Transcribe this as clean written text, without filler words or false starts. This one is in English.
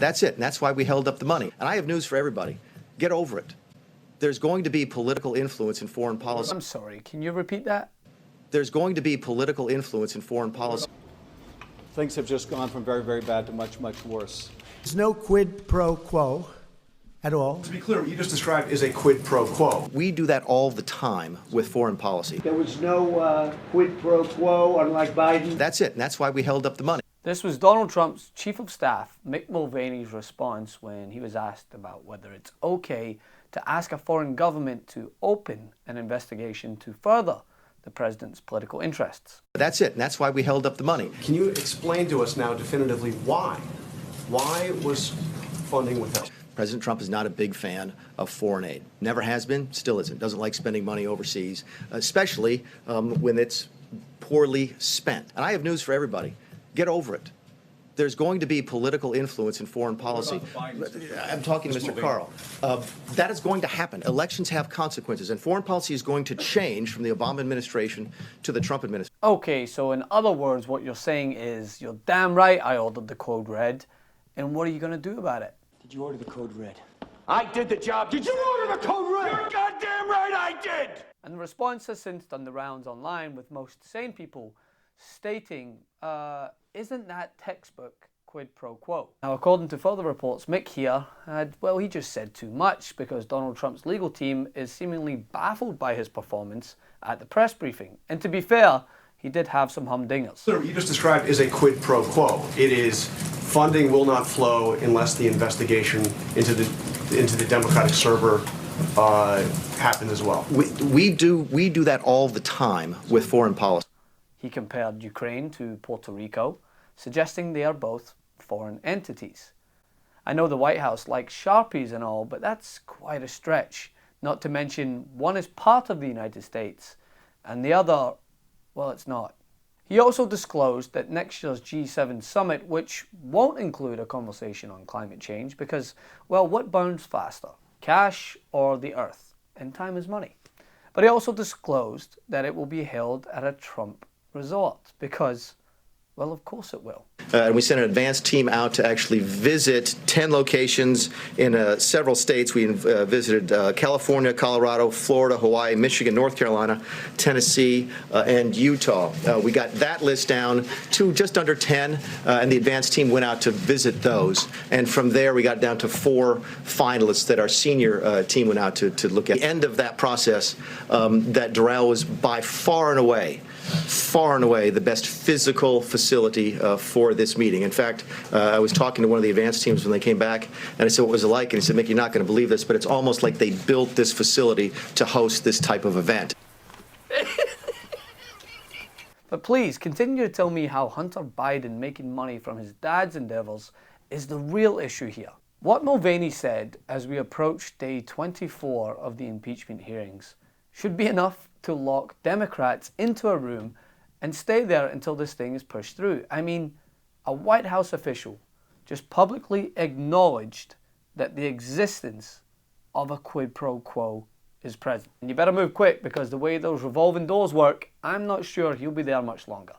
That's it, and that's why we held up the money. And I have news for everybody. Get over it. There's going to be political influence in foreign policy. I'm sorry, can you repeat that? There's going to be political influence in foreign policy. Things have just gone from very, very bad to much, much worse. There's no quid pro quo at all. To be clear, what you just described is a quid pro quo. We do that all the time with foreign policy. There was no quid pro quo, unlike Biden. That's it, and that's why we held up the money. This was Donald Trump's chief of staff, Mick Mulvaney's response when he was asked about whether it's okay to ask a foreign government to open an investigation to further the president's political interests. That's it, and that's why we held up the money. Can you explain to us now definitively why? Why was funding withheld? President Trump is not a big fan of foreign aid. Never has been, still isn't. Doesn't like spending money overseas, especially when it's poorly spent. And I have news for everybody. Get over it. There's going to be political influence in foreign policy. I'm talking to Mr. Carl. That is going to happen. Elections have consequences, and foreign policy is going to change from the Obama administration to the Trump administration. Okay, so in other words, what you're saying is, you're damn right I ordered the code red, and what are you going to do about it? Did you order the code red? I did the job. Did you order the code red? You're goddamn right I did! And the response has since done the rounds online, with most sane people stating, isn't that textbook quid pro quo? Now, according to further reports, Mick here he just said too much, because Donald Trump's legal team is seemingly baffled by his performance at the press briefing. And to be fair, he did have some humdingers. What you just described is a quid pro quo. It is funding will not flow unless the investigation into the Democratic server happens as well. We do that all the time with foreign policy. He compared Ukraine to Puerto Rico, suggesting they are both foreign entities. I know the White House likes Sharpies and all, but that's quite a stretch. Not to mention, one is part of the United States, and the other, well, it's not. He also disclosed that next year's G7 summit, which won't include a conversation on climate change, because, well, what burns faster, cash or the earth? And time is money. But he also disclosed that it will be held at a Trump resort, because, well, of course it will. And we sent an advanced team out to actually visit 10 locations in several states. We visited California, Colorado, Florida, Hawaii, Michigan, North Carolina, Tennessee, and Utah. We got that list down to just under 10, and the advanced team went out to visit those. And from there, we got down to 4 finalists that our senior team went out to look at. At the end of that process, that Doral was by far and away the best physical facility for this meeting. In fact, I was talking to one of the advanced teams when they came back, and I said, what was it like? And he said, Mick, you're not going to believe this, but it's almost like they built this facility to host this type of event. But please, continue to tell me how Hunter Biden making money from his dad's endeavors is the real issue here. What Mulvaney said as we approach day 24 of the impeachment hearings should be enough to lock Democrats into a room and stay there until this thing is pushed through. I mean, a White House official just publicly acknowledged that the existence of a quid pro quo is present. And you better move quick, because the way those revolving doors work, I'm not sure he'll be there much longer.